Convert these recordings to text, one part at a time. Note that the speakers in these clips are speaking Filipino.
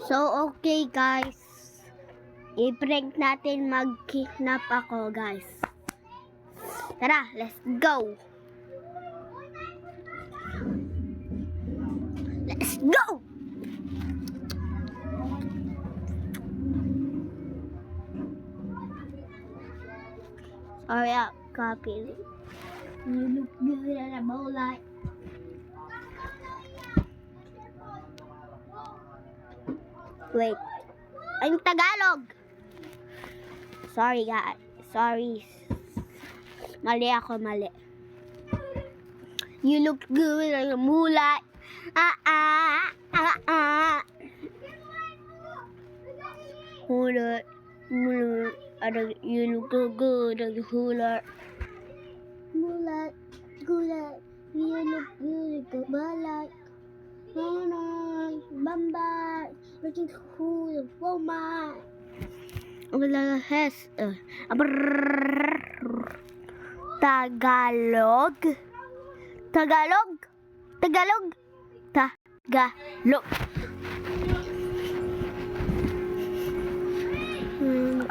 So, okay guys. I-prank natin mag-kidnap ako guys. Tara, let's go! Let's go! Sorry, copy. You look good at a bowl light. Wait. I'm Tagalog. Sorry guys. Sorry. Mali ako, mali. You look good at a moonlight. Moonlight. Moonlight. You look good at the moonlight. Moonlight. Moonlight. You look good at the moonlight. Moonlight. Bambay. Looking cool. Woman. Tagalog. Tagalog. Tagalog. Tagalog.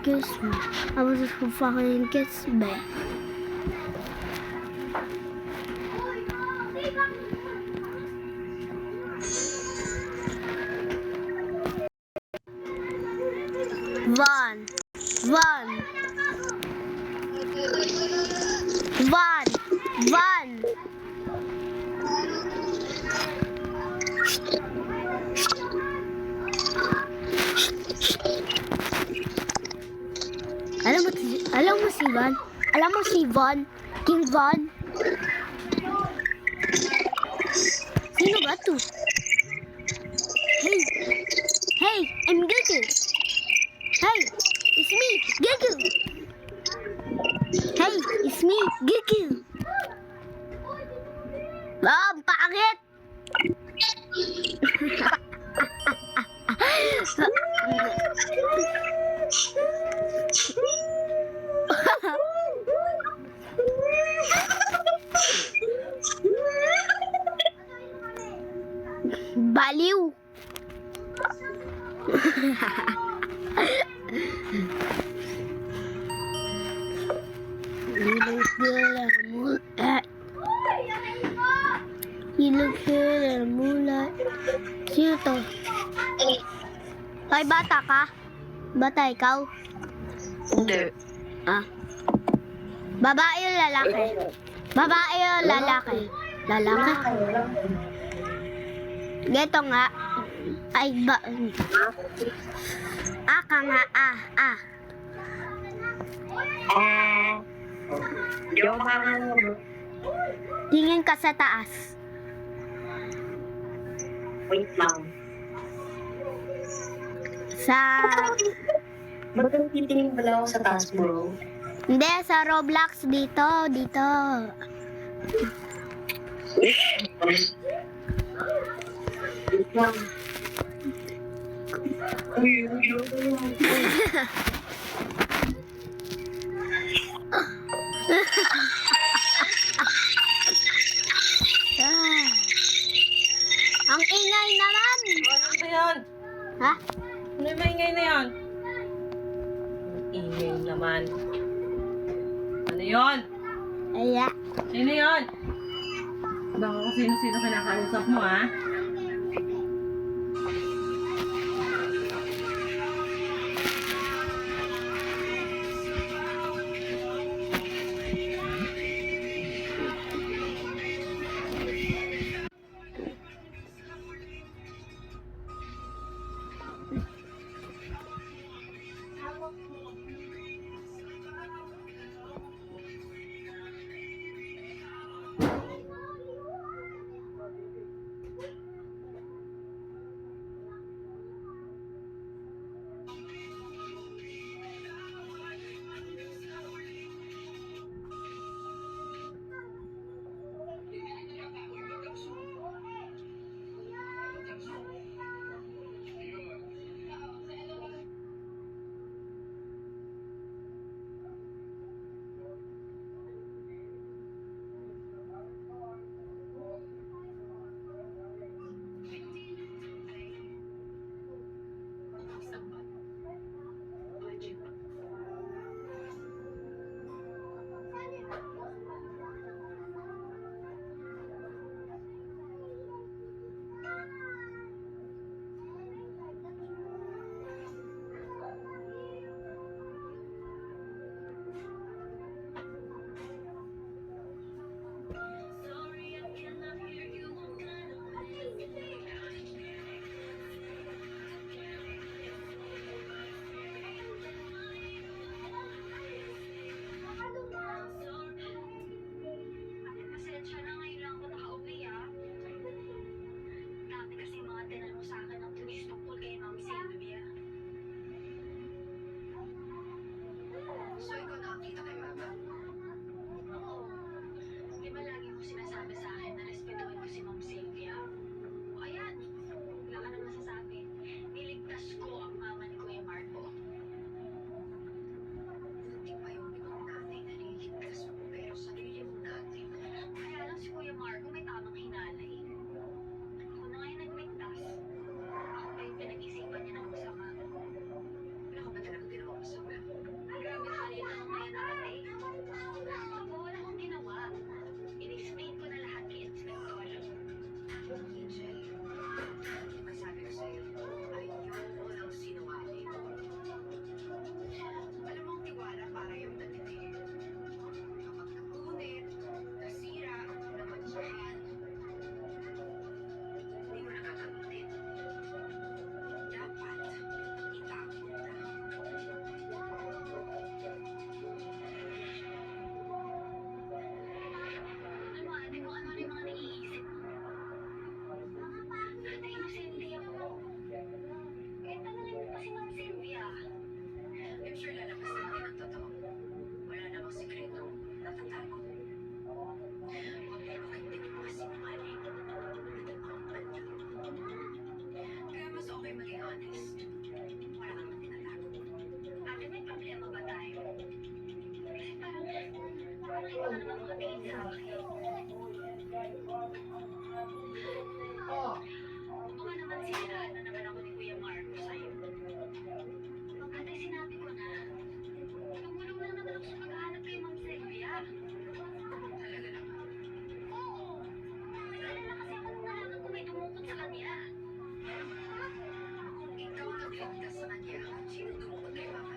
Kiss me. I was just fucking kiss me. One. Alam mo si Von? King Von? Sino ba to? Hey, I'm Gugu. Hey, it's me, Gugu. Hey, it's me, Gugu. Ang pangit! Baliw! You look good at the moonlight. You look good at the moonlight. Sino to? Ay, bata ka? Bata ikaw? Hindi. Babae o lalaki? Babae o lalaki? Lalaki? Geto nga. Ay, ba? Ka nga, Tingin ka sa taas. Wait lang. Ba't ang titingin pala ako sa taas, bro? Hindi, sa Roblox. Dito. Wait lang. Uy. Ang ingay naman. Ano ba yan? Ha? Ano yung maingay na yan? Ingay naman. Ano yun? Aya. Sino yun? Baka kung sino-sino kinakausap mo, ha? naman makatingin sa akin. Baka naman siniraan na naman ako ni Kuya Marco sa'yo. Ate, sinabi ko na. Tumulong lang naman ako sa paghahanap kay Ma'am Sylvia. Talaga lang? Oo. Nag-alala kasi ako nung nalaman ko may dumukot sa kanya. Kung ikaw nagligtas sa kanya, sino dumukot kay Mama?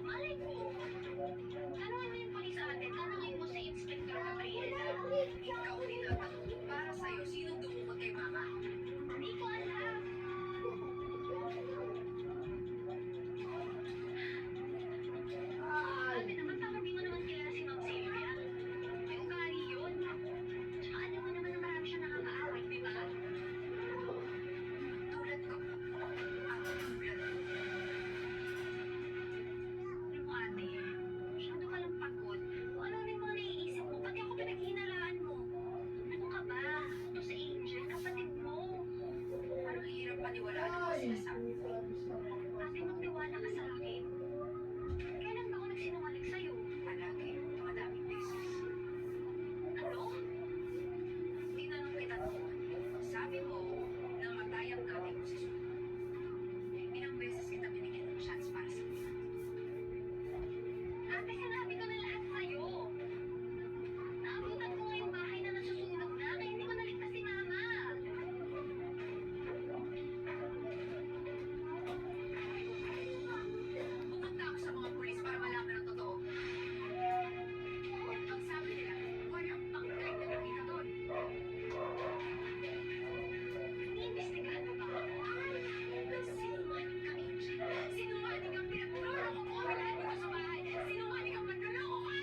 Malay ko. Tanungin mo yung polis ate, tanungin mo si Inspector Gabriela. Ikaw tinatanong para sa'yo, sino dumukot kay Mama? Hindi ko alam. Ate naman, parang di mo naman kilala si Ma'am Sylvia. May ugali yun. Tsaka alam mo naman na marami siya nakakaaway, di ba? Tulad ko. Ako yung blood ko. Alam mo ate, masyado ka lang pagod. Kung ano yung mga naiisip mo, pati ako pinaghinalaan mo. Ano ka ba? Ito si Angel, kapatid mo. Parang hirap paniwalaan ang mga sinasabi mo. Ate, magtiwala ka sa akin. Kailan ba ako nagsinungaling sa'yo? Palagi, madaming beses. Ano? Tinanong kita noon. Sabi mo, namatay ang nanay mo si Sue. Ilang beses kita binigyan ng chance para sa akin. Ate, sinabi ko na lahat sa'yo. Naabutan ko nga yung bahay na nasusunog na, kaya hindi ko naligtas si Mama. Pumunta ako sa mga pulis para malaman ang totoo. Ang sabi nila, walang panggaling na nakita doon. Iniimbestigahan mo ba ako? Sinungaling ka, Angel. Sinungaling kang pinagpulong ko kung wala dito sa bahay. Sinungaling kang magkaloko ka!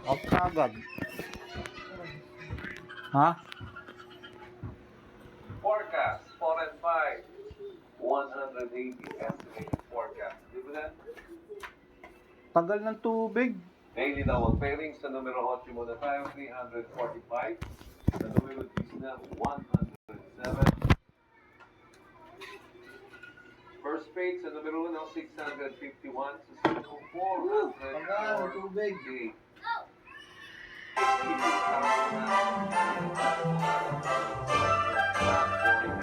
Off na agad. Ha? Forecast, 4 and 5. 180 estimated forecast. Dividend. Tagal ng tubig. Daily double pairing sa numero 8 muna tayo, 345. Sa numero 10 na, 107. Postpaid sa numero 1, 651. Sa numero 400. Pagkano, tubig? 56,000 na.